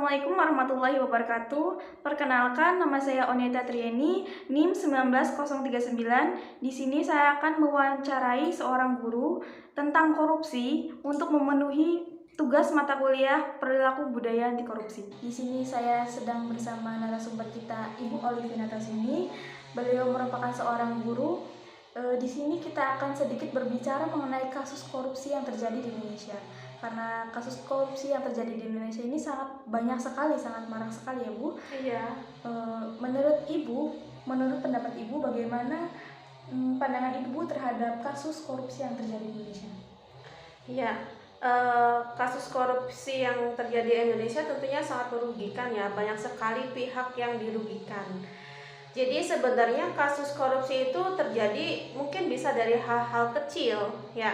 Assalamualaikum warahmatullahi wabarakatuh. Perkenalkan, nama saya Oneta Trieni, NIM 19039. Di sini saya akan mewawancarai seorang guru tentang korupsi untuk memenuhi tugas mata kuliah perilaku budaya anti korupsi. Di sini saya sedang bersama narasumber kita, Ibu Olivia Tasini. Beliau merupakan seorang guru. Di sini kita akan sedikit berbicara mengenai kasus korupsi yang terjadi di Indonesia. Karena kasus korupsi yang terjadi di Indonesia ini sangat banyak sekali, sangat marak sekali ya Bu. Iya. Menurut pendapat Ibu, bagaimana pandangan Ibu terhadap kasus korupsi yang terjadi di Indonesia? Iya, kasus korupsi yang terjadi di Indonesia tentunya sangat merugikan ya, banyak sekali pihak yang dirugikan. Jadi sebenarnya kasus korupsi itu terjadi mungkin bisa dari hal-hal kecil ya.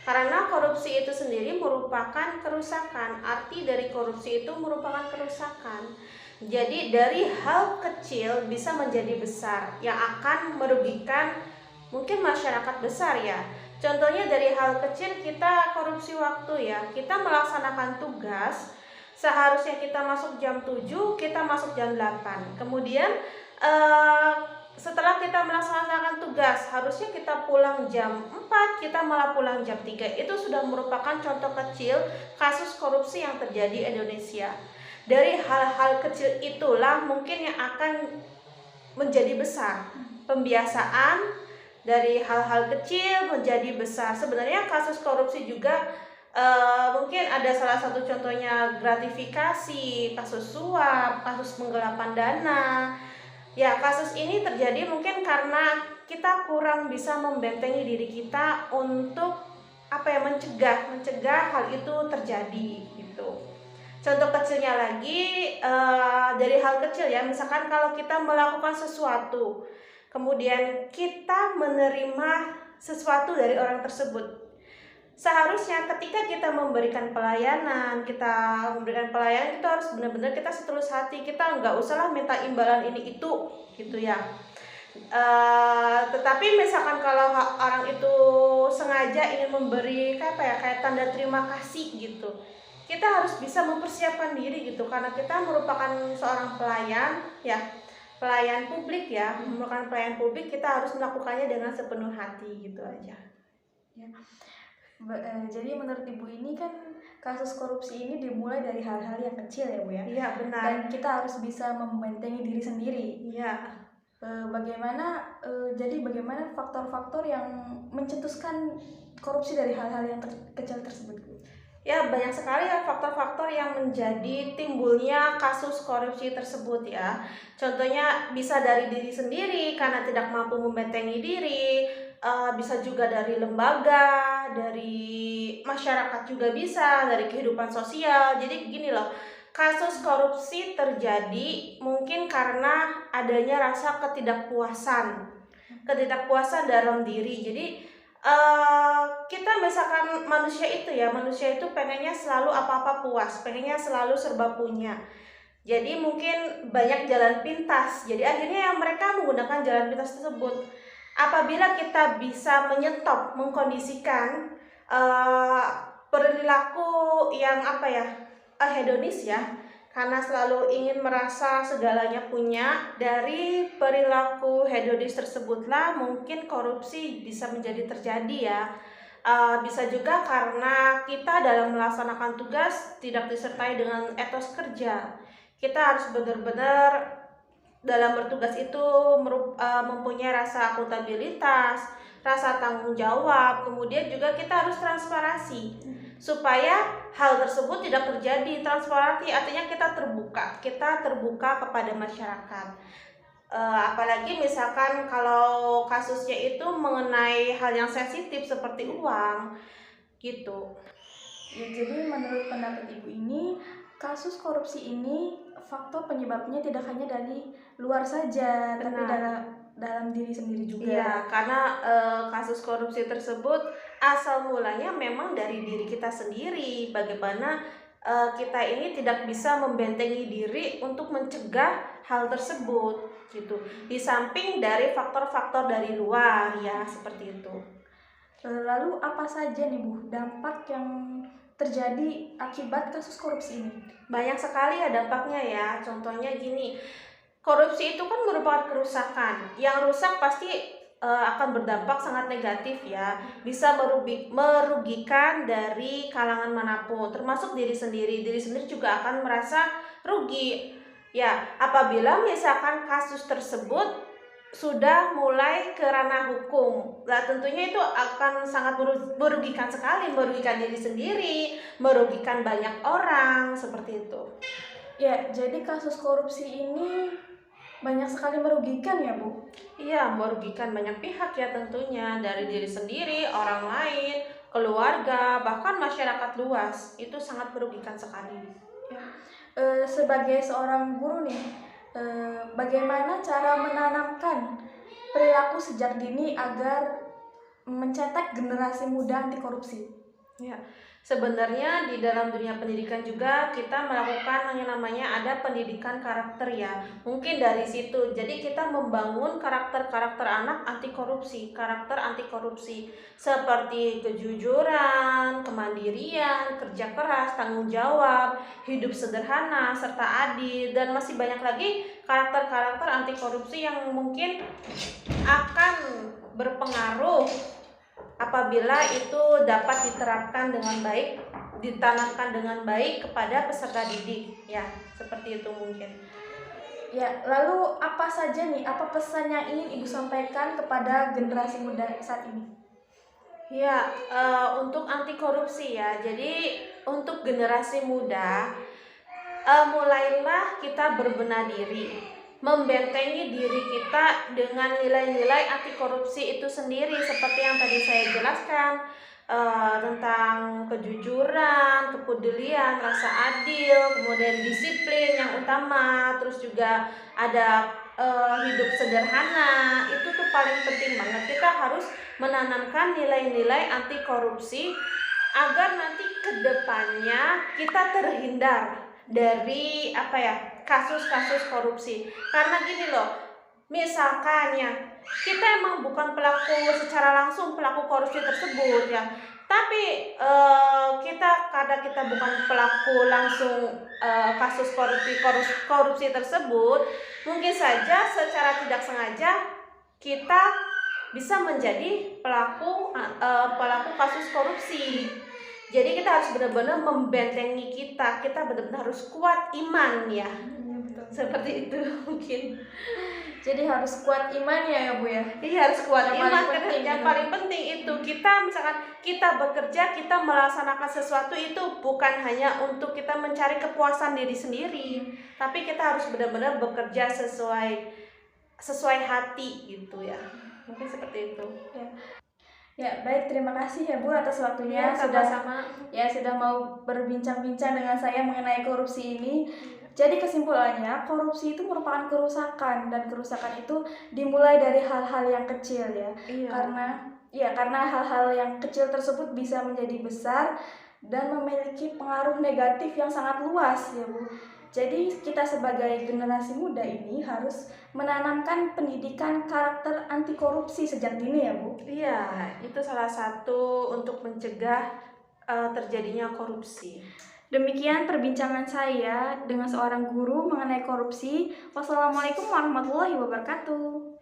Karena korupsi itu sendiri merupakan kerusakan. Arti dari korupsi itu merupakan kerusakan. Jadi dari hal kecil bisa menjadi besar yang akan merugikan mungkin masyarakat besar ya. Contohnya dari hal kecil kita korupsi waktu ya. Kita melaksanakan tugas, seharusnya kita masuk jam 7, kita masuk jam 8. Kemudian setelah kita melaksanakan tugas, harusnya kita pulang jam 4, kita malah pulang jam 3. Itu sudah merupakan contoh kecil kasus korupsi yang terjadi di Indonesia. Dari hal-hal kecil itulah mungkin yang akan menjadi besar. Pembiasaan dari hal-hal kecil menjadi besar. Sebenarnya kasus korupsi juga mungkin ada salah satu contohnya gratifikasi, kasus suap, kasus penggelapan dana. Ya, kasus ini terjadi mungkin karena kita kurang bisa membentengi diri kita untuk mencegah hal itu terjadi gitu. Contoh kecilnya lagi dari hal kecil ya, misalkan kalau kita melakukan sesuatu, kemudian kita menerima sesuatu dari orang tersebut. Seharusnya ketika kita memberikan pelayanan, kita itu harus benar-benar kita setulus hati. Kita nggak usahlah minta imbalan ini itu gitu ya. Tetapi misalkan kalau orang itu sengaja ingin memberi kayak tanda terima kasih gitu, kita harus bisa mempersiapkan diri gitu, karena kita merupakan seorang pelayan ya, pelayan publik ya, merupakan pelayan publik, kita harus melakukannya dengan sepenuh hati gitu aja ya. Jadi menurut Ibu ini kan kasus korupsi ini dimulai dari hal-hal yang kecil ya Bu ya? Iya benar. Dan kita harus bisa membentengi diri sendiri. Iya. Bagaimana faktor-faktor yang mencetuskan korupsi dari hal-hal yang kecil tersebut Bu? Ya, banyak sekali ya faktor-faktor yang menjadi timbulnya kasus korupsi tersebut ya. Contohnya bisa dari diri sendiri karena tidak mampu membentengi diri, bisa juga dari lembaga, dari masyarakat juga bisa, dari kehidupan sosial. Jadi gini loh, kasus korupsi terjadi mungkin karena adanya rasa ketidakpuasan dalam diri. Jadi kita misalkan manusia itu pengennya selalu apa-apa puas, pengennya selalu serba punya. Jadi mungkin banyak jalan pintas. Jadi akhirnya mereka menggunakan jalan pintas tersebut. Apabila kita bisa menyetop, mengkondisikan perilaku yang hedonis ya, karena selalu ingin merasa segalanya punya, dari perilaku hedonis tersebutlah mungkin korupsi bisa menjadi terjadi ya. Bisa juga karena kita dalam melaksanakan tugas tidak disertai dengan etos kerja. Kita harus benar-benar dalam bertugas itu mempunyai rasa akuntabilitas, rasa tanggung jawab, kemudian juga kita harus transparansi supaya hal tersebut tidak terjadi. Transparansi artinya kita terbuka kepada masyarakat. Apalagi misalkan kalau kasusnya itu mengenai hal yang sensitif seperti uang gitu. Ya, jadi menurut pendapat Ibu ini, kasus korupsi ini faktor penyebabnya tidak hanya dari luar saja, tapi dalam diri sendiri juga. Iya, karena kasus korupsi tersebut asal mulanya memang dari diri kita sendiri. Bagaimana kita ini tidak bisa membentengi diri untuk mencegah hal tersebut gitu. Di samping dari faktor-faktor dari luar ya, seperti itu. Lalu apa saja nih Bu dampak yang terjadi akibat kasus korupsi ini? Banyak sekali ya dampaknya ya. Contohnya gini, korupsi itu kan merupakan kerusakan. Yang rusak pasti akan berdampak sangat negatif ya. Bisa merugikan dari kalangan manapun, termasuk diri sendiri. Diri sendiri juga akan merasa rugi. Ya, apabila misalkan kasus tersebut sudah mulai ke ranah hukum. Lah tentunya itu akan sangat merugikan sekali, merugikan diri sendiri, merugikan banyak orang, seperti itu. Ya, jadi kasus korupsi ini banyak sekali merugikan ya, Bu? Iya, merugikan banyak pihak ya tentunya, dari diri sendiri, orang lain, keluarga, bahkan masyarakat luas. Itu sangat merugikan sekali. Ya. Sebagai seorang guru nih, bagaimana cara menanamkan perilaku sejak dini agar mencetak generasi muda anti korupsi? Ya, sebenarnya di dalam dunia pendidikan juga kita melakukan yang namanya ada pendidikan karakter ya. Mungkin dari situ. Jadi kita membangun karakter-karakter anak anti korupsi, karakter anti korupsi seperti kejujuran, kemandirian, kerja keras, tanggung jawab, hidup sederhana, serta adil, dan masih banyak lagi karakter-karakter anti korupsi yang mungkin akan berpengaruh apabila itu dapat diterapkan dengan baik, ditanamkan dengan baik kepada peserta didik ya, seperti itu mungkin. Ya, lalu apa saja nih, apa pesan yang ingin Ibu sampaikan kepada generasi muda saat ini? Ya, untuk anti korupsi ya, jadi untuk generasi muda, mulailah kita berbenah diri, membentengi diri kita dengan nilai-nilai anti korupsi itu sendiri, seperti yang tadi saya jelaskan, tentang kejujuran, kepedulian, rasa adil, kemudian disiplin yang utama, terus juga ada hidup sederhana. Itu tuh paling penting banget. Kita harus menanamkan nilai-nilai anti korupsi agar nanti kedepannya kita terhindar dari kasus-kasus korupsi. Karena gini loh, misalkan ya kita emang bukan pelaku secara langsung pelaku korupsi tersebut ya, tapi karena kita bukan pelaku langsung kasus korupsi tersebut, mungkin saja secara tidak sengaja kita bisa menjadi pelaku kasus korupsi. Jadi kita harus benar-benar membentengi kita benar-benar harus kuat iman ya. Seperti itu mungkin. Jadi harus kuat iman ya Bu ya? Iya, harus kuat Yang iman. paling penting Yang gitu. paling penting itu kita misalkan kita bekerja, kita melaksanakan sesuatu itu bukan hanya untuk kita mencari kepuasan diri sendiri, tapi kita harus benar-benar bekerja sesuai hati gitu ya. Mungkin seperti itu. Ya, baik, terima kasih ya Bu atas waktunya. Ya, sama-sama. Sudah mau berbincang-bincang dengan saya mengenai korupsi ini. Jadi kesimpulannya, korupsi itu merupakan kerusakan, dan kerusakan itu dimulai dari hal-hal yang kecil ya. Iya. Karena hal-hal yang kecil tersebut bisa menjadi besar dan memiliki pengaruh negatif yang sangat luas ya Bu. Jadi kita sebagai generasi muda ini harus menanamkan pendidikan karakter anti korupsi sejak dini ya Bu. Iya, itu salah satu untuk mencegah terjadinya korupsi. Demikian perbincangan saya dengan seorang guru mengenai korupsi. Wassalamualaikum warahmatullahi wabarakatuh.